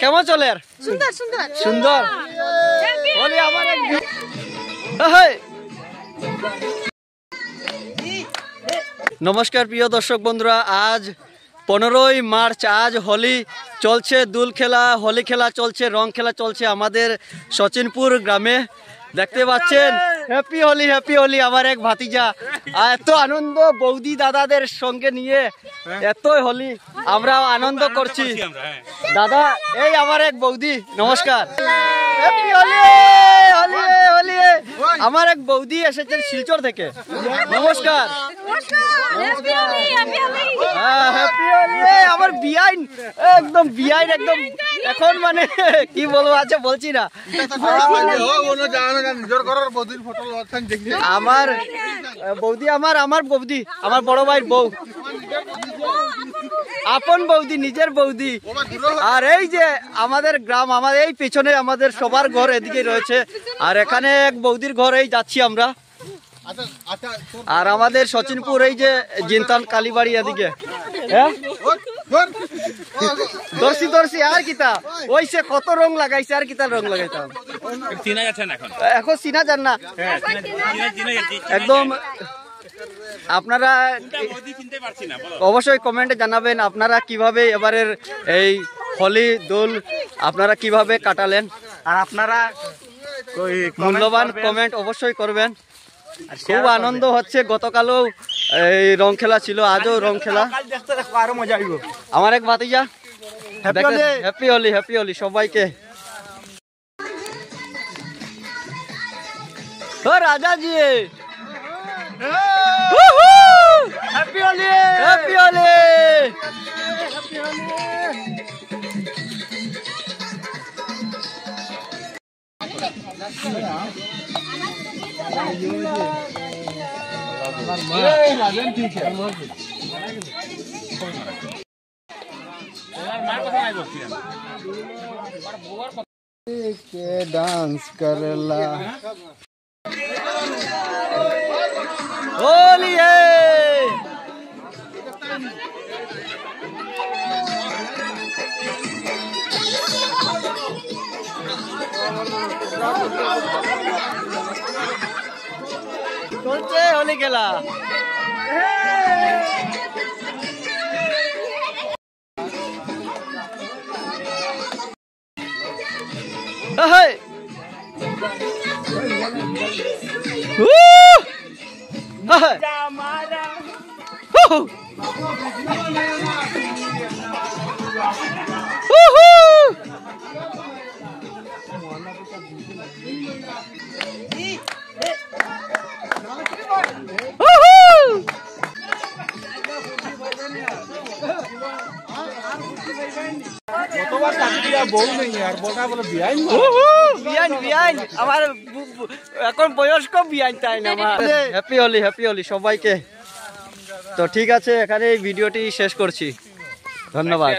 কেমন চলে? সুন্দর সুন্দর সুন্দর হোলি আমার নমস্কার প্রিয় দর্শক বন্ধুরা, আজ 15ই মার্চ। আজ হোলি চলছে, দুল খেলা, হোলি খেলা চলছে, রং খেলা চলছে আমাদের সচিনপুর গ্রামে। দেখতে পাচ্ছেন, হ্যাপি হোলি হ্যাপি হোলি। আমার এক ভাতিজা, এত আনন্দ বৌদি দাদাদের সঙ্গে নিয়ে, এত হোলি আমরাও আনন্দ করছি। দাদা, এই আমার এক বৌদি, নমস্কার। হ্যাপি হোলি হোলি হোলি। আমার এক বৌদি এসেছেন শিলচর থেকে, নমস্কার। হ্যাপি হোলি। আমার বিয়াইন, একদম বিয়াইন, একদম এখন মানে কি বলবো, আছে বলছি না। আমার বৌদি, আমার বৌদি, আমার বড় ভাইয়ের বউ, আপন বৌদি, নিজের বৌদি। আর এই যে আমাদের গ্রাম, আমাদের এই পেছনে আমাদের সবার ঘর এদিকে রয়েছে, আর এখানে এক বৌদির ঘর, এই যাচ্ছি আমরা। আর আমাদের সচিনপুর এই যে জিনতান কালীবাড়ি এদিকে। দর্শি দর্শি আর কিতা ওই সে কত রং লাগাইছে, আর কিতা রং লাগাইতাম এখন চিনা যান না একদম। আপনারা অবশ্যই কমেন্টে জানাবেন আপনারা কিভাবে এবারের এই হোলি দোল আপনারা কিভাবে কাটালেন, আর আপনারা মূল্যবান কমেন্ট অবশ্যই করবেন। খুব আনন্দ হচ্ছে, গতকালও এই রং খেলা ছিল, আজও রং খেলা, আরো মজা আইব। আমার এক ভাতিজা, হ্যাপি হোলি হ্যাপি হোলি সবাইকে। ও Raja ji, happy Holi happy Holi. Dance करला होली है। চলছে হোলি খেলা। আমার এখন বয়স্ক বিয়াইন, তাই না? হ্যাপি হোলি হ্যাপি হোলি সবাইকে। তো ঠিক আছে, এখানে এই ভিডিওটি শেষ করছি, ধন্যবাদ।